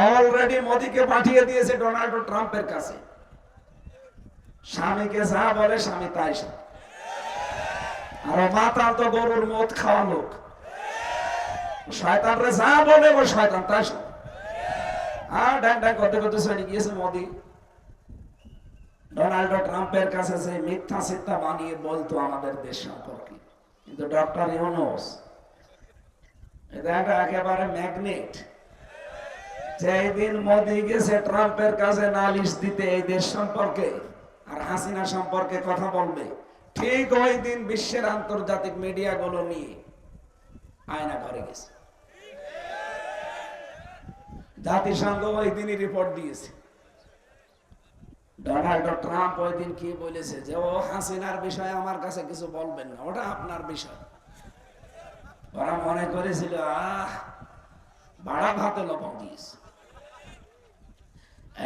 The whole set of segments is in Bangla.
অলরেডি মোদিকে পাঠিয়ে দিয়েছে ডোনাল্ড ট্রাম্পের কাছে। স্বামীকে যা বলে স্বামী তাই শোনে। আর মাতাল তো গরুর মদ খাওয়া লোক, শয়তানরে যা বলে ও শয়তান তাই শোনে। আর ড্যাং ড্যাং করতে করতে চলে গিয়েছে মোদি ডোনাল্ড ট্রাম্পের কাছে, যে মিথ্যা সিদ্ধা বানিয়ে বলতো আমাদের দেশ সম্পর্কে। কিন্তু ডক্টর ইউনূস এটা একেবারে ম্যাগনেট। যেদিন মোদি গেছে ট্রাম্পের কাছে নালিশ দিতে এই দেশ সম্পর্কে আর হাসিনা সম্পর্কে কথা বলবে, ঠিক ওই দিন বিশ্বের আন্তর্জাতিক মিডিয়া গুলো নিয়ে আয়না ঘরে গেছে। জাতিসংঘ ওই দিনই রিপোর্ট দিয়েছে। ডোনাল্ড ট্রাম্প ওই দিন কি বলেছে যে ও হাসিনার বিষয়ে আমার কাছে কিছু বলবেন না, ওটা আপনার বিষয়। ওরা মনে করেছিল বাড়া ভাতে লবণ দিয়েছে।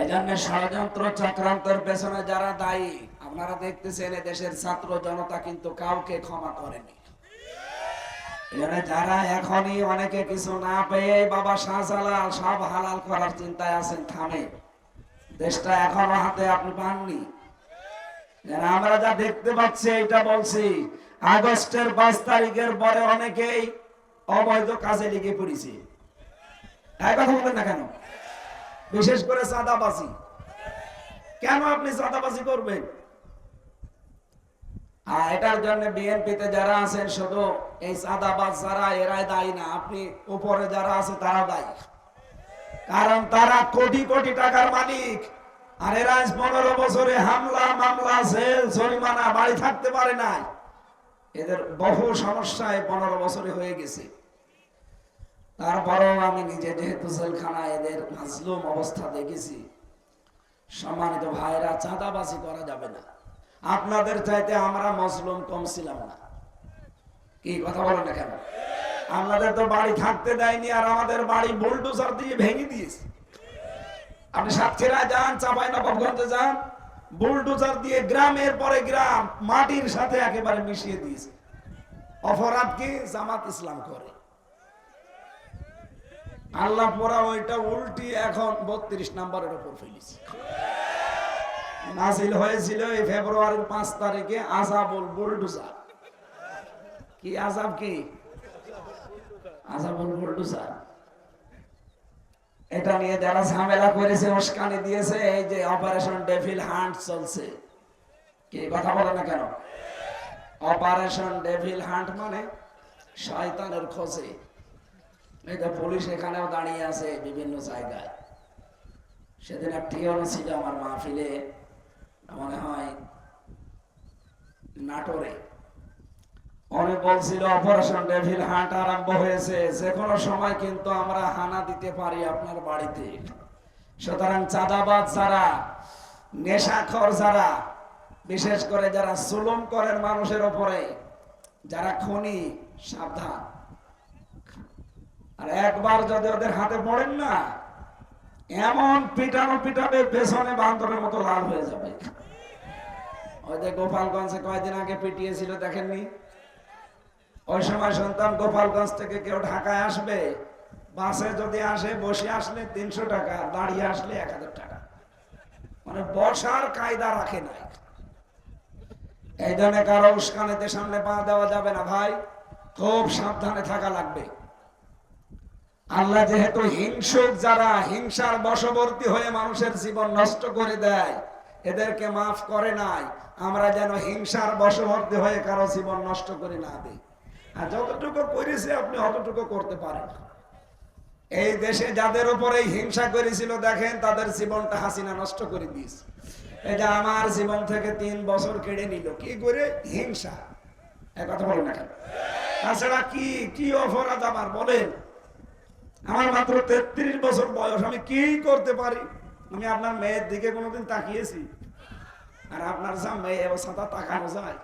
এই জন্য ষড়যন্ত্র চক্রান্তের পেছনে যারা দায়ী, আপনারা দেখতেছেন দেশের ছাত্র জনতা কিন্তু কাউকে ক্ষমা করেনি। যারা এখনই অনেকে কিছু না পেয়ে বাবা শাহজালাল সব হালাল করার চিন্তায় আছেন, থামে। দেশটা এখনো হাতে আপনি পাননি। আমরা যা দেখতে পাচ্ছি এটা বলছি, আগস্টের 5 তারিখের পরে অনেকেই অবৈধ কাজে লেগে পড়েছে। এই কথা বলেন না কেন? বিশেষ করে চাঁদাবাজি। কেন আপনি চাঁদাবাজি করবেন? আর এটার জন্য বিএনপিতে যারা আছেন শুধু এই চাঁদাবাজ যারা, এরাই দায়ী না, আপনি উপরে যারা আছে তারা দায়ী। কারণ তারা কোটি কোটি টাকার মালিক, আর এরা 15 বছরে হামলা মামলা জেল জরিমানা বাড়ি থাকতে পারে নাই। এদের বহু সমস্যায় 15 বছরে হয়ে গেছে। তারপরেও আমি নিজে যেহেতু জেলখানায় এদের মাজলুম অবস্থা দেখেছি। সম্মানিত ভাইরা, চাঁদাবাজি করা যাবে না। আপনাদের চাইতে আমরা মজলুম কম ছিলাম না। কি কথা বলেন না কেন? আমাদের তো বাড়ি থাকতে দেয়নি, আর আমাদের বাড়ি বুলডোজার দিয়ে ভেঙে দিয়েছে। আপনি সাতক্ষীরা যান, চাঁপাইনবাবগঞ্জে যান, বুলডোজার দিয়ে গ্রামের পরে গ্রাম মাটির সাথে একেবারে মিশিয়ে দিয়েছে। অপরাধ কি? জামাত ইসলাম করে। আল্লাহ পোড়া ওইটা উল্টি এখন 32 নম্বরের উপর ফেলেছে। নাজিল হয়েছিল এই ফেব্রুয়ারির 5 তারিখে আযাবুল বুলডোজার। কি আযাব? কি আযাবুল বুলডোজার? এটা নিয়ে যারা ঝামেলা করেছে, উস্কানি দিয়েছে, এই যে অপারেশন ডেভিল হান্ট চলছে। কি কথা বলে না কেন? অপারেশন ডেভিল হান্ট মানে শয়তানের খোঁজে। এটা পুলিশ এখানেও দাঁড়িয়ে আছে বিভিন্ন জায়গায়। সেদিন একটি ছিল আমার মাহফিলে, মনে হয় নাটোরে। অনেক বলছিল অপারেশন ডেভিল হান্ট আরম্ভ হয়েছে, যে কোনো সময় কিন্তু আমরা হানা দিতে পারি আপনার বাড়িতে। সুতরাং চাঁদাবাজ যারা, নেশাখোর যারা, বিশেষ করে যারা জুলুম করেন মানুষের উপরে, যারা খুনি, সাবধান। আর একবার যদি ওদের হাতে পড়েন না, এমন পিটানো পিটাবে পেছনে বান্দরের মতো লাল হয়ে যাবে। ওই যে গোপালগঞ্জে কয়েকদিন আগে পিটিয়েছিল, দেখেননি? ওই সময় শুনতাম গোপালগঞ্জ থেকে কেউ ঢাকায় আসবে, বাসে যদি আসে, বসে আসলে 300 টাকা, দাঁড়িয়ে আসলে 1000 টাকা। মানে বসার কায়দা রাখে নাই। এই জন্য কারো উস্কানিতে সামনে পা দেওয়া যাবে না ভাই, খুব সাবধানে থাকা লাগবে। আল্লাহ যেহেতু হিংসুক, যারা হিংসার বশবর্তী হয়ে মানুষের জীবন নষ্ট করে দেয়, এদেরকে মাফ করে নাই। আমরা যেন হিংসার বশবর্তী হয়ে কারো জীবন নষ্ট করে না দিই। আর যতটুকু করেছে আপনি অতটুকু করতে পারেন। এই দেশে যাদের উপরে হিংসা করেছিল, দেখেন তাদের জীবনটা হাসিনা নষ্ট করে দিয়েছে। এই যে আমার জীবন থেকে 3 বছর কেড়ে নিল, কি করে? হিংসা। এক কথা বলেন না কেন? তাছাড়া কি কি অপরাধ আমার বলেন? আমার মাত্র 33 বছর বয়স, আমি কি করতে পারি? আমি আপনার মেয়ের দিকে কোনোদিন তাকিয়েছি? আর আপনার যা মেয়ে ও সাথে তাকানো যায়?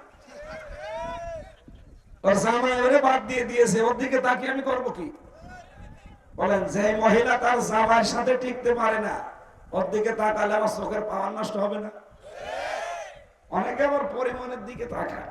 ওর জামাই ওরে বাদ দিয়ে দিয়েছে, ওর দিকে তাকিয়ে আমি করবো কি? বলেন, যে মহিলা তার জামাইয়ের সাথে টিকতে পারে না, ওর দিকে তাকালে আমার চোখের পাওয়ার নষ্ট হবে না? অনেকে আবার পরিমাণের দিকে তাকায়।